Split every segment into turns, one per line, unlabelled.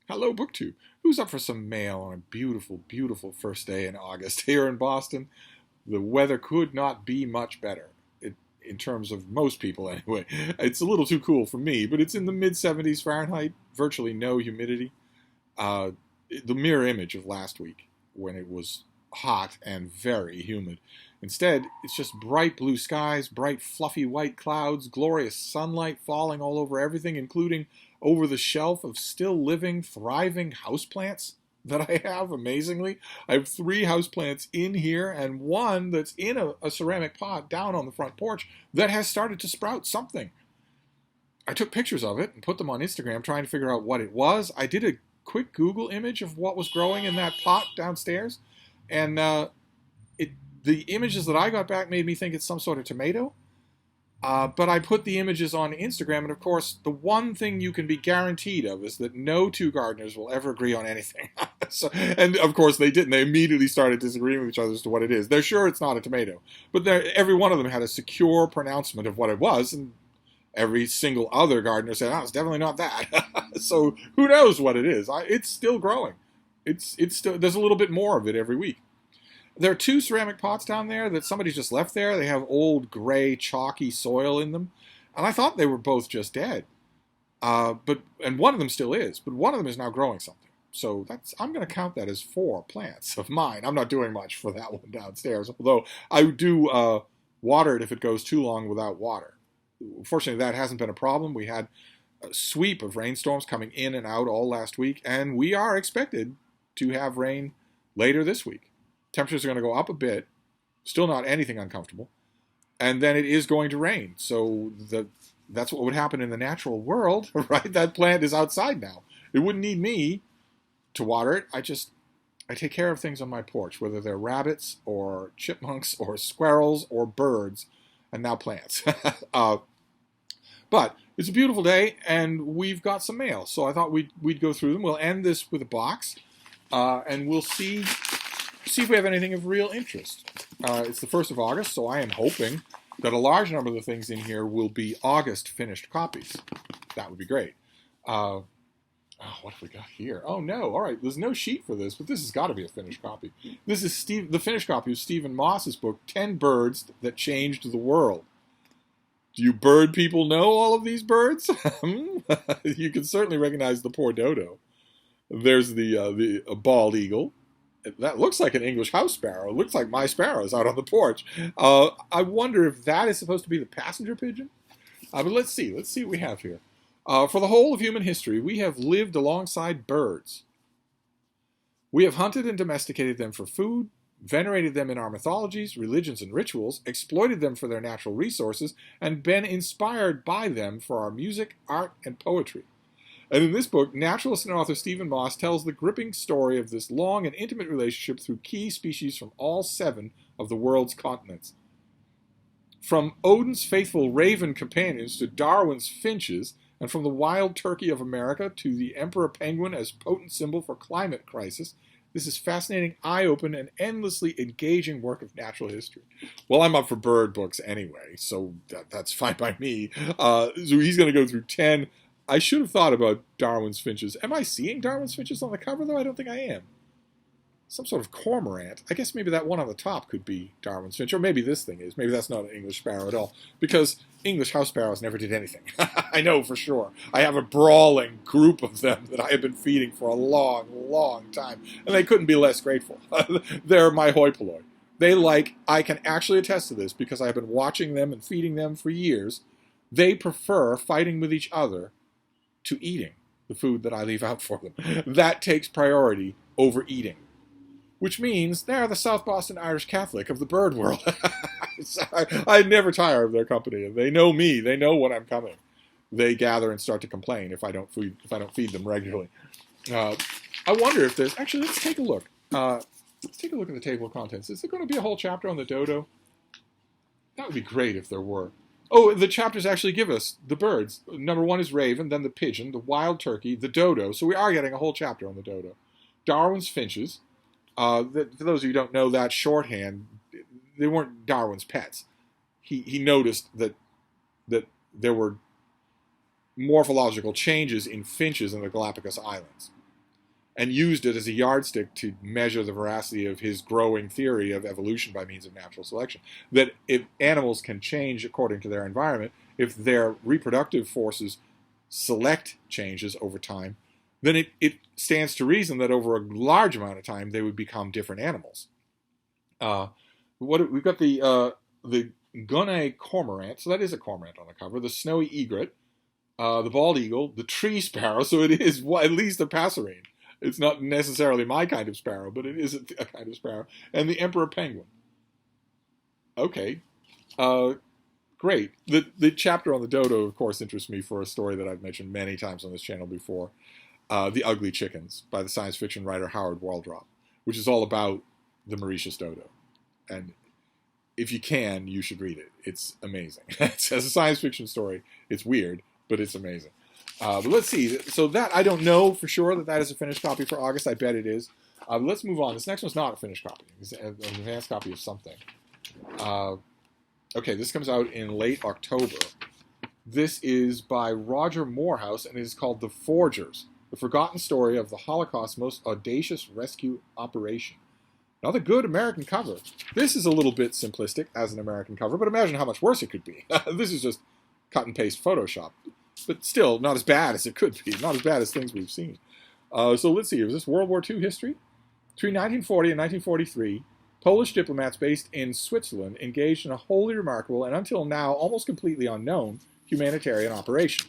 Hello, BookTube. Who's up for some mail on a beautiful, beautiful first day in August here in Boston? The weather could not be much better, in terms of most people anyway. It's a little too cool for me, but it's in the mid 70s Fahrenheit, virtually no humidity. Uh, the mirror image of last week when it was hot and very humid. Instead, it's just bright blue skies, bright fluffy white clouds, glorious sunlight falling all over everything, including over the shelf of still living, thriving houseplants that I have, amazingly. I have three houseplants in here and one that's in a ceramic pot down on the front porch that has started to sprout something. I took pictures of it and put them on Instagram trying to figure out what it was. I did a quick Google image of what was growing in that pot downstairs, and the images that I got back made me think it's some sort of tomato. But I put the images on Instagram, and of course, the one thing you can be guaranteed of is that no two gardeners will ever agree on anything. And of course, they didn't. They immediately started disagreeing with each other as to what it is. They're sure it's not a tomato, but every one of them had a secure pronouncement of what it was, and every single other gardener said, "Oh, it's definitely not that." So who knows what it is? It's still growing. It's still, there's a little bit more of it every week. There are two ceramic pots down there that somebody just left there. They have old, gray, chalky soil in them. And I thought they were both just dead. And one of them still is, but one of them is now growing something. So I'm going to count that as 4 plants of mine. I'm not doing much for that one downstairs, although I do water it if it goes too long without water. Fortunately, that hasn't been a problem. We had a sweep of rainstorms coming in and out all last week, and we are expected to have rain later this week. Temperatures are going to go up a bit, still not anything uncomfortable, and then it is going to rain. So that's what would happen in the natural world, right? That plant is outside now. It wouldn't need me to water it. I take care of things on my porch, whether they're rabbits or chipmunks or squirrels or birds, and now plants. But it's a beautiful day, and we've got some mail, so I thought we'd go through them. We'll end this with a box, and we'll see if we have anything of real interest. It's the 1st of August, so I am hoping that a large number of the things in here will be August finished copies. That would be great. What have we got here? Oh, no. All right, there's no sheet for this, but this has got to be a finished copy. This is the finished copy of Stephen Moss's book, 10 Birds That Changed the World. Do you bird people know all of these birds? You can certainly recognize the poor dodo. There's the bald eagle. That looks like an English house sparrow. It looks like my sparrows out on the porch. I wonder if that is supposed to be the passenger pigeon. But let's see. Let's see what we have here. For the whole of human history, we have lived alongside birds. We have hunted and domesticated them for food, venerated them in our mythologies, religions, and rituals, exploited them for their natural resources, and been inspired by them for our music, art, and poetry. And in this book, naturalist and author Stephen Moss tells the gripping story of this long and intimate relationship through key species from all 7 of the world's continents. From Odin's faithful raven companions to Darwin's finches, and from the wild turkey of America to the emperor penguin as potent symbol for climate crisis, this is fascinating, eye-opening, and endlessly engaging work of natural history. Well, I'm up for bird books anyway, so that's fine by me. So he's going to go through 10. I should have thought about Darwin's finches. Am I seeing Darwin's finches on the cover, though? I don't think I am. Some sort of cormorant. I guess maybe that one on the top could be Darwin's finch, or maybe this thing is. Maybe that's not an English sparrow at all, because English house sparrows never did anything. I know for sure. I have a brawling group of them that I have been feeding for a long, long time, and they couldn't be less grateful. They're my hoi polloi. I can actually attest to this because I have been watching them and feeding them for years. They prefer fighting with each other to eating the food that I leave out for them. That takes priority over eating, which means they're the South Boston Irish Catholic of the bird world. I never tire of their company, and they know me. They know when I'm coming. They gather and start to complain if I don't feed them regularly. I wonder if there's actually. Let's take a look. Let's take a look at the table of contents. Is there going to be a whole chapter on the dodo? That would be great if there were. Oh, the chapters actually give us the birds. Number 1 is raven, then the pigeon, the wild turkey, the dodo. So we are getting a whole chapter on the dodo. Darwin's finches. For those of you who don't know that shorthand, they weren't Darwin's pets. He noticed that there were morphological changes in finches in the Galapagos Islands. and used it as a yardstick to measure the veracity of his growing theory of evolution by means of natural selection. That if animals can change according to their environment, if their reproductive forces select changes over time, then it stands to reason that over a large amount of time they would become different animals. We've got the Gunay cormorant, so that is a cormorant on the cover, the snowy egret, the bald eagle, the tree sparrow, so it is at least a passerine. It's not necessarily my kind of sparrow, but it is a kind of sparrow, and the emperor penguin. Okay, great. The chapter on the dodo, of course, interests me for a story that I've mentioned many times on this channel before, The Ugly Chickens, by the science fiction writer Howard Waldrop, which is all about the Mauritius dodo. And if you can, you should read it. It's amazing. As a science fiction story, it's weird, but it's amazing. But let's see. So that, I don't know for sure that is a finished copy for August. I bet it is. Let's move on. This next one's not a finished copy. It's an advanced copy of something. Okay, this comes out in late October. This is by Roger Morehouse, and it is called The Forgers, the forgotten story of the Holocaust's most audacious rescue operation. Another good American cover. This is a little bit simplistic as an American cover, but imagine how much worse it could be. This is just cut and paste Photoshop. But still, not as bad as it could be. Not as bad as things we've seen. So let's see. Is this World War II history? Between 1940 and 1943, Polish diplomats based in Switzerland engaged in a wholly remarkable and until now almost completely unknown humanitarian operation.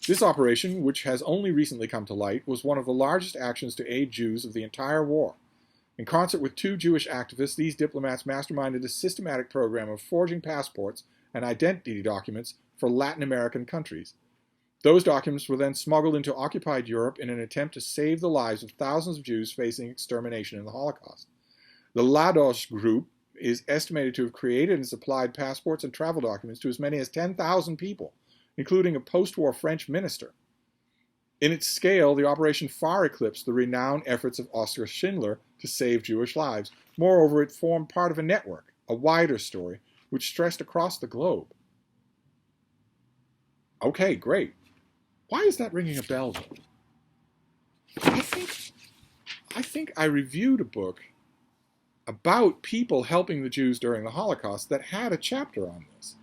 This operation, which has only recently come to light, was one of the largest actions to aid Jews of the entire war. In concert with 2 Jewish activists, these diplomats masterminded a systematic program of forging passports and identity documents for Latin American countries. Those documents were then smuggled into occupied Europe in an attempt to save the lives of thousands of Jews facing extermination in the Holocaust. The Lados group is estimated to have created and supplied passports and travel documents to as many as 10,000 people, including a post-war French minister. In its scale, the operation far eclipsed the renowned efforts of Oskar Schindler to save Jewish lives. Moreover, it formed part of a network, a wider story, which stretched across the globe. Okay, great. Why is that ringing a bell, though? I think I reviewed a book about people helping the Jews during the Holocaust that had a chapter on this.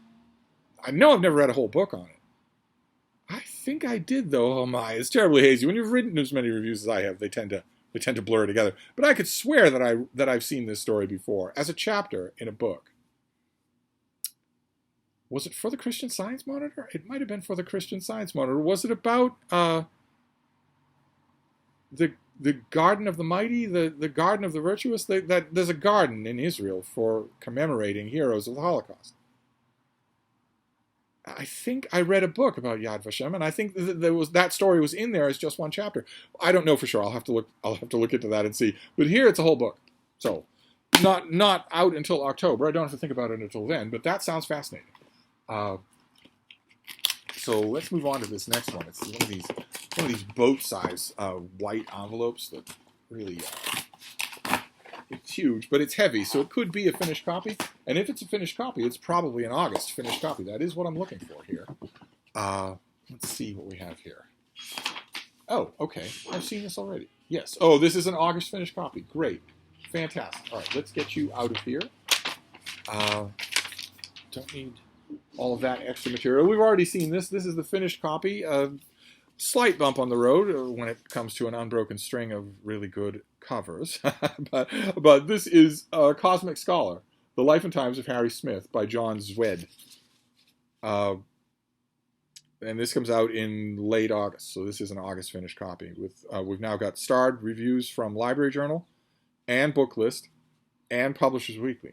I know I've never read a whole book on it. I think I did, though. Oh my, it's terribly hazy. When you've written as many reviews as I have, they tend to blur together. But I could swear that I've seen this story before as a chapter in a book. Was it for the Christian Science Monitor? It might have been for the Christian Science Monitor. Was it about the Garden of the Mighty, the Garden of the Virtuous? That there's a garden in Israel for commemorating heroes of the Holocaust. I think I read a book about Yad Vashem, and I think that story was in there as just one chapter. I don't know for sure. I'll have to look into that and see. But here it's a whole book. So not out until October. I don't have to think about it until then. But that sounds fascinating. So let's move on to this next one. It's one of these boat-size white envelopes that really it's huge, but it's heavy, so it could be a finished copy. And if it's a finished copy, it's probably an August finished copy. That is what I'm looking for here. Let's see what we have here. Oh, okay. I've seen this already. Yes. Oh, this is an August finished copy. Great. Fantastic. All right, let's get you out of here. Don't need all of that extra material. We've already seen this. This is the finished copy. Slight bump on the road when it comes to an unbroken string of really good covers. but this is Cosmic Scholar, The Life and Times of Harry Smith by John Zwed. And this comes out in late August, so this is an August finished copy. We've now got starred reviews from Library Journal and Book List and Publishers Weekly.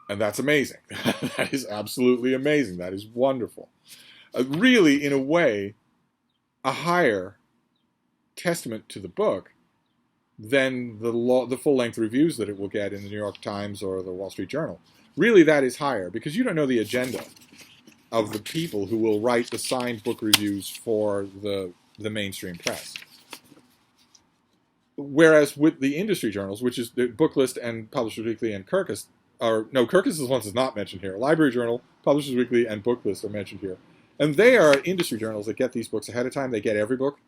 And that's amazing. That is absolutely amazing. That is wonderful. Really, in a way, a higher testament to the book than the full-length reviews that it will get in the New York Times or the Wall Street Journal. Really, that is higher, because you don't know the agenda of the people who will write the signed book reviews for the mainstream press. Whereas with the industry journals, which is the Book List and Publishers Weekly and Kirkus, Kirkus is the one that's not mentioned here. Library Journal, Publishers Weekly, and Book List are mentioned here. And they are industry journals that get these books ahead of time. They get every book.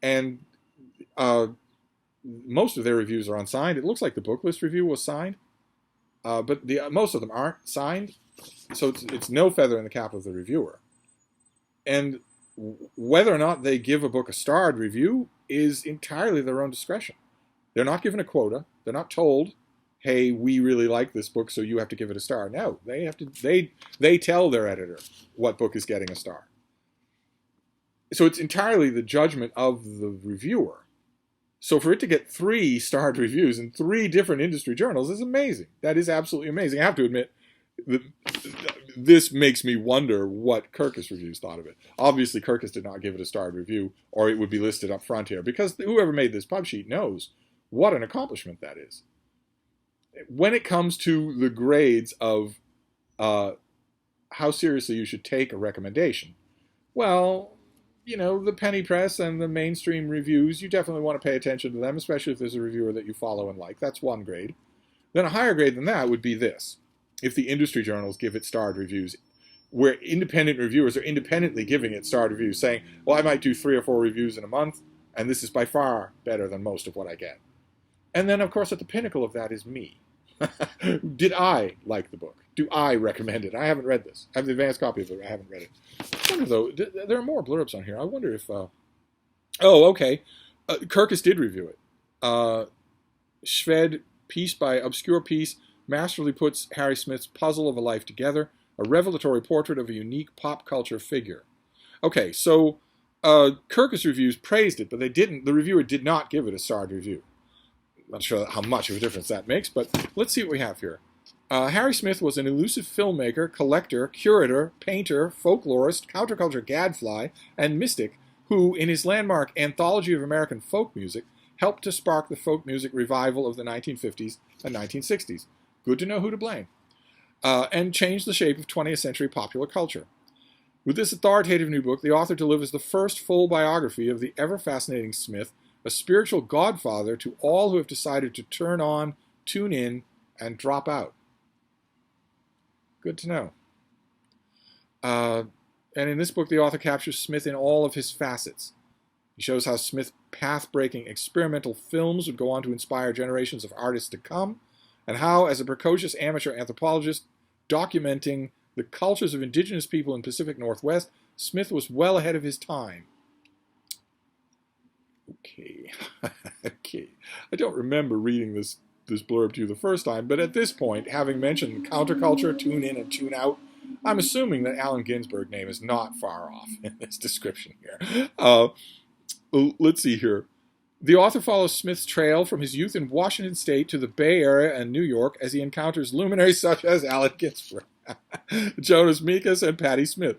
And Most of their reviews are unsigned. It looks like the book list review was signed, but most of them aren't signed. So it's no feather in the cap of the reviewer. And whether or not they give a book a starred review is entirely their own discretion. They're not given a quota. They're not told, hey, we really like this book, so you have to give it a star. No, they have to. They tell their editor what book is getting a star. So it's entirely the judgment of the reviewer. So for it to get 3 starred reviews in 3 different industry journals is amazing. That is absolutely amazing. I have to admit, this makes me wonder what Kirkus Reviews thought of it. Obviously, Kirkus did not give it a starred review, or it would be listed up front here, because whoever made this pub sheet knows what an accomplishment that is. When it comes to the grades of how seriously you should take a recommendation, well, you know, the penny press and the mainstream reviews, you definitely want to pay attention to them, especially if there's a reviewer that you follow and like. That's one grade. Then a higher grade than that would be this. If the industry journals give it starred reviews, where independent reviewers are independently giving it starred reviews, saying, well, I might do 3 or 4 reviews in a month, and this is by far better than most of what I get. And then, of course, at the pinnacle of that is me. Did I like the book? Do I recommend it? I haven't read this. I have the advanced copy of it. I haven't read it. I wonder, though, there are more blurbs on here. I wonder if... oh, okay. Kirkus did review it. Shved, piece by obscure piece, masterfully puts Harry Smith's puzzle of a life together, a revelatory portrait of a unique pop culture figure. Okay, so Kirkus Reviews praised it, but they didn't. The reviewer did not give it a starred review. I'm not sure how much of a difference that makes, but let's see what we have here. Harry Smith was an elusive filmmaker, collector, curator, painter, folklorist, counterculture gadfly, and mystic who, in his landmark Anthology of American Folk Music, helped to spark the folk music revival of the 1950s and 1960s. Good to know who to blame. And changed the shape of 20th century popular culture. With this authoritative new book, the author delivers the first full biography of the ever-fascinating Smith, a spiritual godfather to all who have decided to turn on, tune in, and drop out. Good to know. And in this book, the author captures Smith in all of his facets. He shows how Smith's path-breaking experimental films would go on to inspire generations of artists to come, and how, as a precocious amateur anthropologist documenting the cultures of indigenous people in Pacific Northwest, Smith was well ahead of his time. Okay. Okay. I don't remember reading this blurb to you the first time, but at this point, having mentioned counterculture, tune in and tune out, I'm assuming that Allen Ginsberg's name is not far off in this description here. Let's see here. The author follows Smith's trail from his youth in Washington State to the Bay Area and New York as he encounters luminaries such as Allen Ginsberg, Jonas Mekas, and Patti Smith.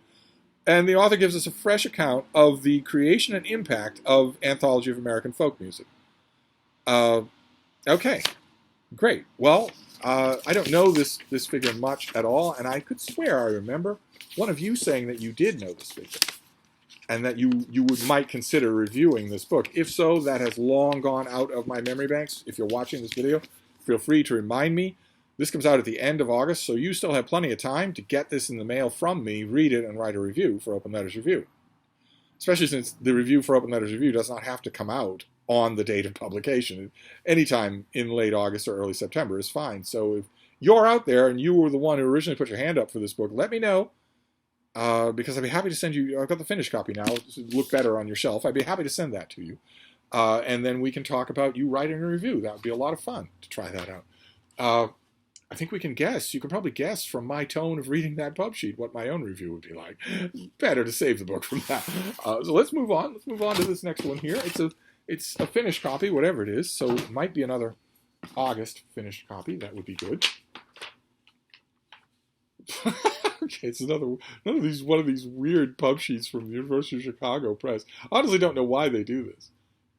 And the author gives us a fresh account of the creation and impact of Anthology of American Folk Music. Okay, great. Well, I don't know this figure much at all, and I could swear I remember one of you saying that you did know this figure, and that you might consider reviewing this book. If so, that has long gone out of my memory banks. If you're watching this video, feel free to remind me. This comes out at the end of August, so you still have plenty of time to get this in the mail from me, read it, and write a review for Open Letters Review. Especially since the review for Open Letters Review does not have to come out on the date of publication. Anytime in late August or early September is fine. So if you're out there and you were the one who originally put your hand up for this book, let me know. Because I'd be happy to send you, I've got the finished copy now, to look better on your shelf. I'd be happy to send that to you. And then we can talk about you writing a review. That would be a lot of fun to try that out. I think we can guess, you can probably guess from my tone of reading that pub sheet what my own review would be like. Better to save the book from that. So let's move on. Let's move on to this next one here. It's a finished copy, whatever it is, so it might be another August finished copy. That would be good. Okay, it's one of these weird pub sheets from the University of Chicago Press. I honestly don't know why they do this.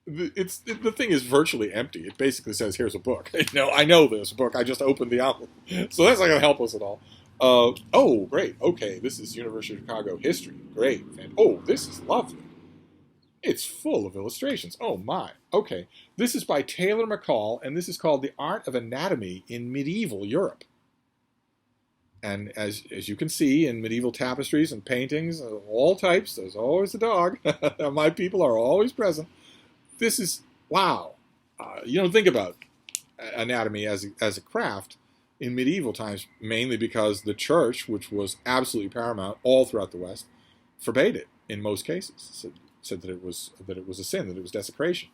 The thing is virtually empty. It basically says, here's a book. I know this book. I just opened the envelope. So that's not going to help us at all. Oh, great. Okay, this is University of Chicago history. Great. And, oh, this is lovely. It's full of illustrations. Oh, my. Okay. This is by Taylor McCall, and this is called The Art of Anatomy in Medieval Europe. And as you can see in medieval tapestries and paintings of all types, there's always a dog. My people are always present. This is wow. You don't think about anatomy as a craft in medieval times, mainly because the church, which was absolutely paramount all throughout the West, forbade it in most cases. Said that it was a sin, that it was desecration.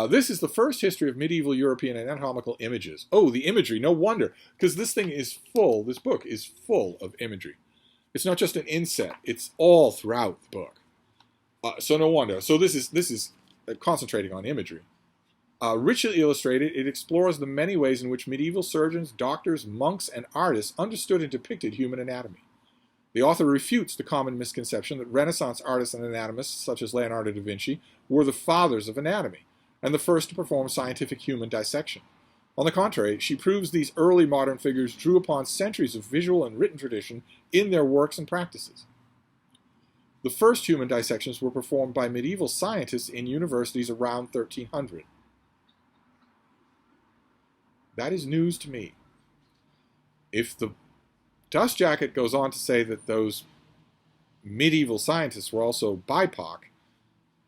This is the first history of medieval European anatomical images. Oh, the imagery, no wonder, because this thing is full, this book is full of imagery. It's not just an inset, it's all throughout the book. So no wonder. So this is concentrating on imagery. Richly illustrated, it explores the many ways in which medieval surgeons, doctors, monks, and artists understood and depicted human anatomy. The author refutes the common misconception that Renaissance artists and anatomists, such as Leonardo da Vinci, were the fathers of anatomy, and the first to perform scientific human dissection. On the contrary, she proves these early modern figures drew upon centuries of visual and written tradition in their works and practices. The first human dissections were performed by medieval scientists in universities around 1300. That is news to me. If the dust jacket goes on to say that those medieval scientists were also BIPOC,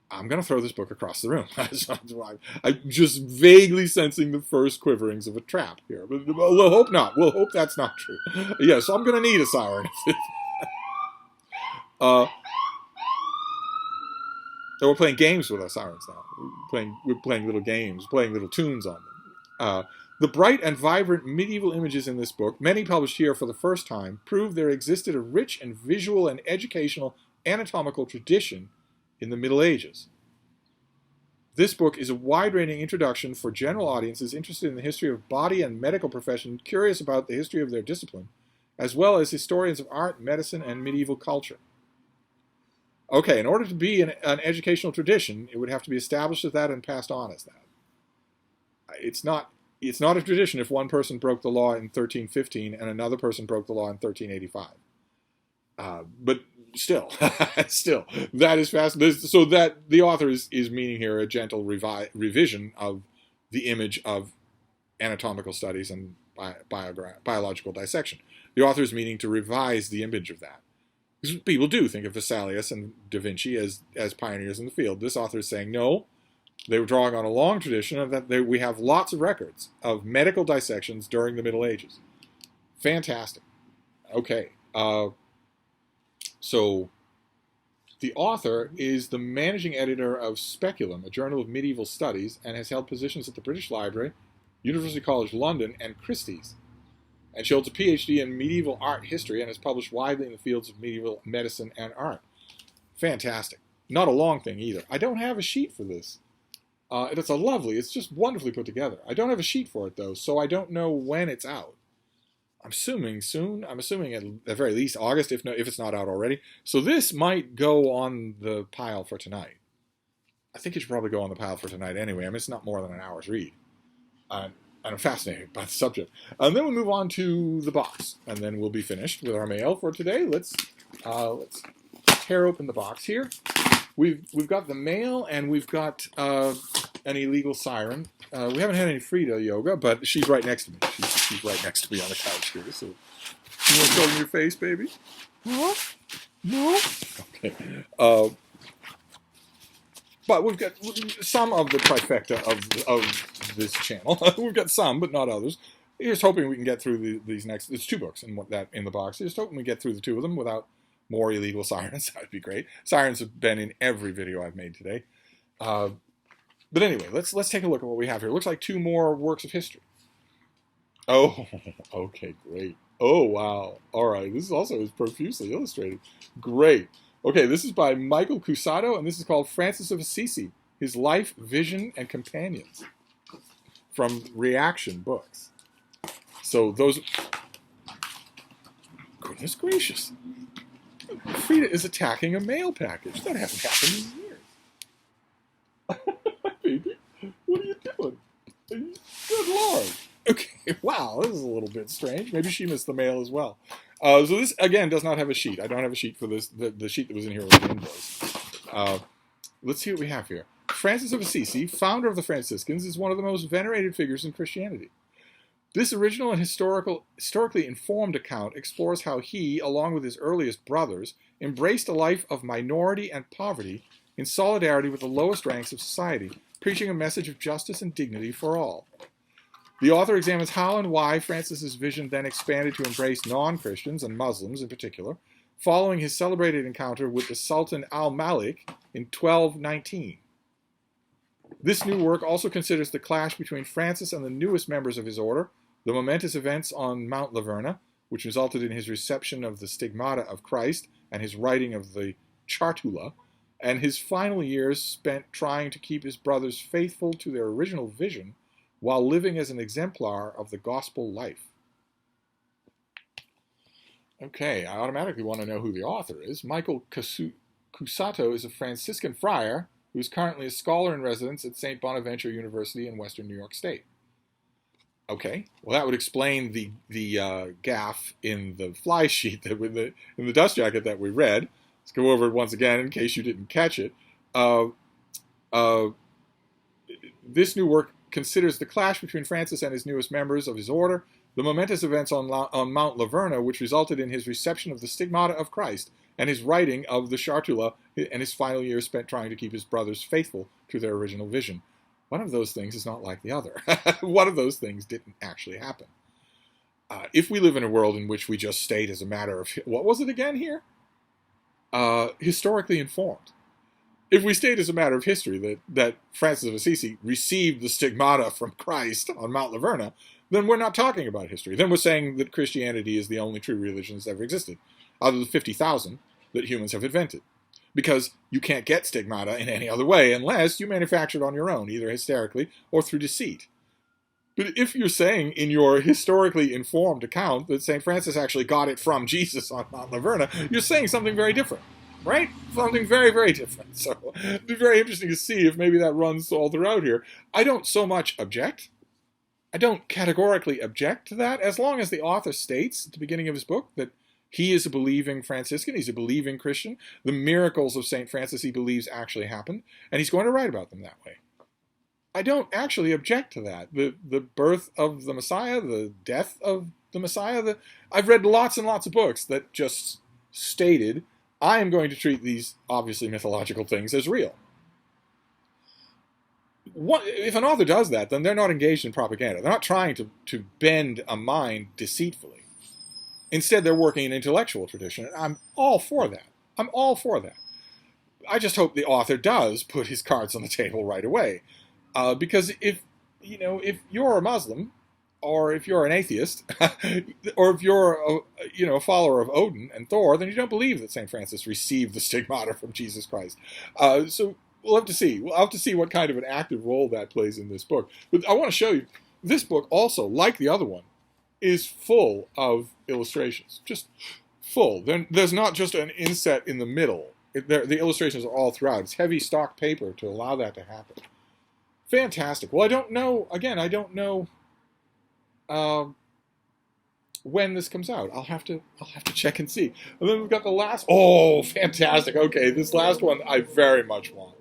I'm going to throw this book across the room. I'm just vaguely sensing the first quiverings of a trap here. But we'll hope not. We'll hope that's not true. Yeah, so I'm going to need a siren. So we're playing games with our sirens now. We're playing little games, playing little tunes on them. The bright and vibrant medieval images in this book, many published here for the first time, prove there existed a rich and visual and educational anatomical tradition in the Middle Ages. This book is a wide-ranging introduction for general audiences interested in the history of body and medical profession, curious about the history of their discipline, as well as historians of art, medicine, and medieval culture. Okay, in order to be an educational tradition, it would have to be established as that and passed on as that. It's not a tradition if one person broke the law in 1315 and another person broke the law in 1385. But still, that is fast. So that the author is meaning here a gentle revision of the image of anatomical studies and biological dissection. The author is meaning to revise the image of that. Because people do think of Vesalius and Da Vinci as pioneers in the field. This author is saying, no, they were drawing on a long tradition of that we have lots of records of medical dissections during the Middle Ages. Fantastic. Okay. So the author is the managing editor of Speculum, a journal of medieval studies, and has held positions at the British Library, University College London, and Christie's. And she holds a PhD in medieval art history and has published widely in the fields of medieval medicine and art. Fantastic. Not a long thing either. I don't have a sheet for this. It's just wonderfully put together. I don't have a sheet for it, though, so I don't know when it's out. I'm assuming soon. I'm assuming at the very least August, if it's not out already. So this might go on the pile for tonight. I think it should probably go on the pile for tonight anyway. I mean, it's not more than an hour's read. And I'm fascinated by the subject. And then we'll move on to the box, and then we'll be finished with our mail for today. Let's tear open the box here. We've got the mail, and we've got an illegal siren. We haven't had any Frida yoga, but she's right next to me. She's right next to me on the couch here. So, you want to go in your face, baby? Huh? No? Okay. But we've got some of the trifecta of this channel. We've got some, but not others. Just hoping we can get through these next. There's 2 books in the box. Just hoping we get through the 2 of them without more illegal sirens. That would be great. Sirens have been in every video I've made today. But anyway, let's take a look at what we have here. It looks like 2 more works of history. Oh, okay, great. Oh, wow. All right, this is also profusely illustrated. Great. Okay, this is by Michael Cusado, and this is called Francis of Assisi, His Life, Vision, and Companions, from Reaction Books. So those... Goodness gracious. Frida is attacking a mail package. That hasn't happened in years. Baby, what are you doing? Good Lord. Okay, wow, this is a little bit strange. Maybe she missed the mail as well. So this, again, does not have a sheet. I don't have a sheet for this. The sheet that was in here was the invoice. Let's see what we have here. Francis of Assisi, founder of the Franciscans, is one of the most venerated figures in Christianity. This original and historically informed account explores how he, along with his earliest brothers, embraced a life of minority and poverty in solidarity with the lowest ranks of society, preaching a message of justice and dignity for all. The author examines how and why Francis's vision then expanded to embrace non-Christians and Muslims in particular, following his celebrated encounter with the Sultan al-Malik in 1219. This new work also considers the clash between Francis and the newest members of his order, the momentous events on Mount Laverna, which resulted in his reception of the stigmata of Christ and his writing of the Chartula, and his final years spent trying to keep his brothers faithful to their original vision while living as an exemplar of the gospel life. Okay, I automatically want to know who the author is. Michael Cusato is a Franciscan friar who is currently a scholar in residence at St. Bonaventure University in Western New York State. Okay, well that would explain the gaffe in the fly sheet that in the dust jacket that we read. Let's go over it once again in case you didn't catch it. This new work considers the clash between Francis and his newest members of his order, the momentous events on Mount Laverna, which resulted in his reception of the stigmata of Christ, and his writing of the Chartula, and his final years spent trying to keep his brothers faithful to their original vision. One of those things is not like the other. One of those things didn't actually happen. If we live in a world in which we just state as a matter of, what was it again here? Historically informed. If we state as a matter of history that Francis of Assisi received the stigmata from Christ on Mount Laverna, then we're not talking about history. Then we're saying that Christianity is the only true religion that's ever existed, out of the 50,000 that humans have invented. Because you can't get stigmata in any other way unless you manufacture it on your own, either hysterically or through deceit. But if you're saying in your historically informed account that St. Francis actually got it from Jesus on Mount Laverna, you're saying something very different, right? Something very, very different. So it'd be very interesting to see if maybe that runs all throughout here. I don't so much object. I don't categorically object to that, as long as the author states at the beginning of his book that he is a believing Franciscan, he's a believing Christian. The miracles of St. Francis he believes actually happened, and he's going to write about them that way. I don't actually object to that. The birth of the Messiah, the death of the Messiah, I've read lots and lots of books that just stated, I am going to treat these obviously mythological things as real. If an author does that, then they're not engaged in propaganda. They're not trying to bend a mind deceitfully. Instead, they're working in intellectual tradition, and I'm all for that. I'm all for that. I just hope the author does put his cards on the table right away. Because if you're a Muslim, or if you're an atheist, or if you're a follower of Odin and Thor, then you don't believe that St. Francis received the stigmata from Jesus Christ. So we'll have to see. We'll have to see what kind of an active role that plays in this book. But I want to show you, this book also, like the other one, is full of illustrations. Just full. There's not just an inset in the middle. The illustrations are all throughout. It's heavy stock paper to allow that to happen. Fantastic. Well, I don't know when this comes out. I'll have to check and see. And then we've got the last. Oh, fantastic. Okay, this last one I very much want.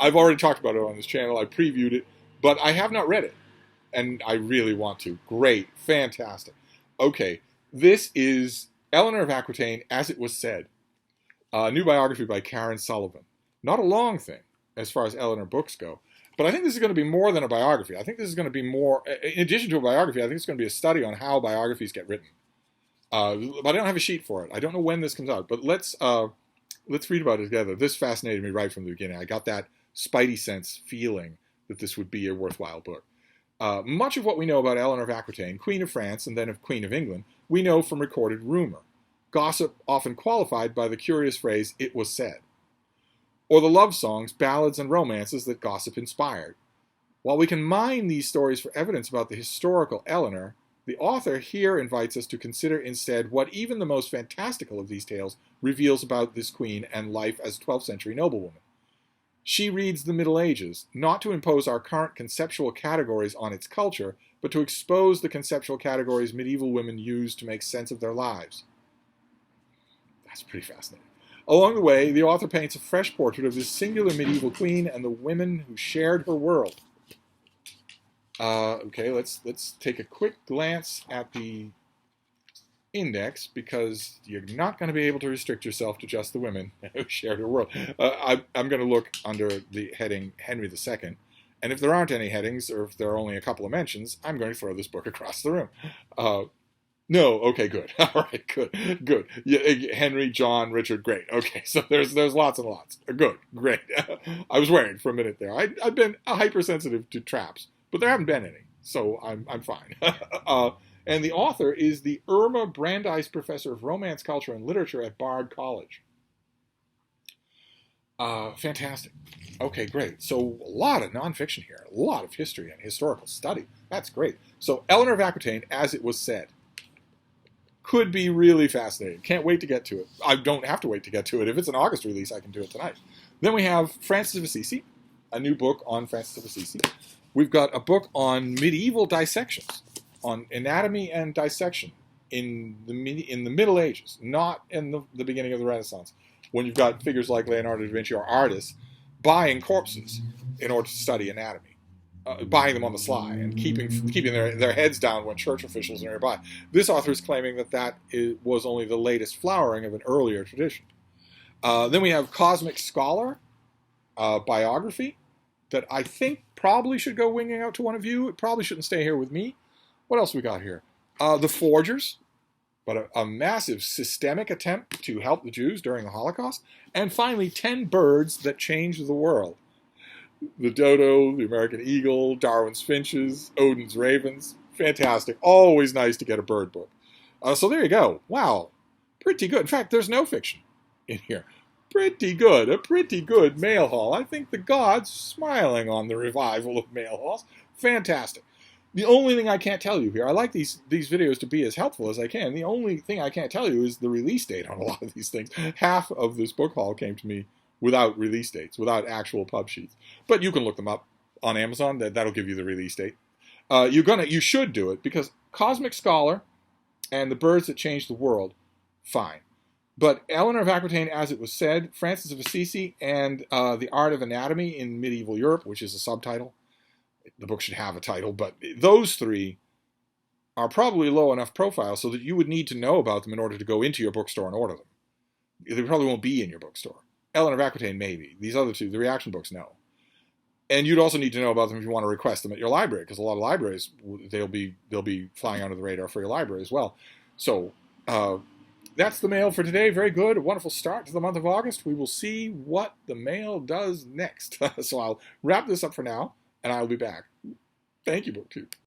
I've already talked about it on this channel. I previewed it, but I have not read it, and I really want to. Great. Fantastic. Okay, this is Eleanor of Aquitaine, As It Was Said. A new biography by Karen Sullivan. Not a long thing, as far as Eleanor books go. But I think this is going to be more than a biography. I think this is going to be more, in addition to a biography, I think it's going to be a study on how biographies get written. But I don't have a sheet for it. I don't know when this comes out. But let's read about it together. This fascinated me right from the beginning. I got that spidey sense feeling that this would be a worthwhile book. Much of what we know about Eleanor of Aquitaine, Queen of France and then of Queen of England, we know from recorded rumor. Gossip often qualified by the curious phrase, "it was said." Or the love songs, ballads, and romances that gossip inspired. While we can mine these stories for evidence about the historical Eleanor, the author here invites us to consider instead what even the most fantastical of these tales reveals about this queen and life as 12th century noblewoman. She reads the Middle Ages, not to impose our current conceptual categories on its culture, but to expose the conceptual categories medieval women used to make sense of their lives. That's pretty fascinating. Along the way, the author paints a fresh portrait of this singular medieval queen and the women who shared her world. Okay, let's take a quick glance at the index, because you're not going to be able to restrict yourself to just the women who shared her world. I'm going to look under the heading Henry II, And if there aren't any headings, or if there are only a couple of mentions, I'm going to throw this book across the room. No, okay, good. All right, good. Yeah, Henry, John, Richard, great. Okay, so there's lots and lots. Good, great. I was worried for a minute there. I've been hypersensitive to traps, but there haven't been any, so I'm fine. And the author is the Irma Brandeis Professor of Romance, Culture, and Literature at Bard College. Fantastic. Okay, great. So a lot of nonfiction here, a lot of history and historical study. That's great. So Eleanor of Aquitaine, As It Was Said, could be really fascinating. Can't wait to get to it. I don't have to wait to get to it. If it's an August release, I can do it tonight. Then we have Francis of Assisi, a new book on Francis of Assisi. We've got a book on medieval dissections, on anatomy and dissection in the Middle Ages, not in the beginning of the Renaissance, when you've got figures like Leonardo da Vinci or artists buying corpses in order to study anatomy. Buying them on the sly and keeping their heads down when church officials are nearby. This author is claiming that was only the latest flowering of an earlier tradition. Then we have Cosmic Scholar, biography, that I think probably should go winging out to one of you. It probably shouldn't stay here with me. What else we got here? The Forgers, but a massive systemic attempt to help the Jews during the Holocaust. And finally, 10 Birds That Changed the World. The dodo, the American eagle, Darwin's finches, Odin's ravens. Fantastic. Always nice to get a bird book. So there you go. Wow. Pretty good. In fact, there's no fiction in here. Pretty good. A pretty good mail haul. I think the gods smiling on the revival of mail hauls. Fantastic. The only thing I can't tell you here, I like these videos to be as helpful as I can. The only thing I can't tell you is the release date on a lot of these things. Half of this book haul came to me without release dates, without actual pub sheets. But you can look them up on Amazon. That'll give you the release date. You should do it, because Cosmic Scholar and The Birds That Changed the World, fine. But Eleanor of Aquitaine, As It Was Said, Francis of Assisi, and The Art of Anatomy in Medieval Europe, which is a subtitle. The book should have a title, but those three are probably low enough profile so that you would need to know about them in order to go into your bookstore and order them. They probably won't be in your bookstore. Eleanor of Aquitaine, maybe. These other two, the reaction books, no. And you'd also need to know about them if you want to request them at your library, because a lot of libraries, they'll be flying under the radar for your library as well. So that's the mail for today. Very good. A wonderful start to the month of August. We will see what the mail does next. So I'll wrap this up for now, and I'll be back. Thank you, BookTube.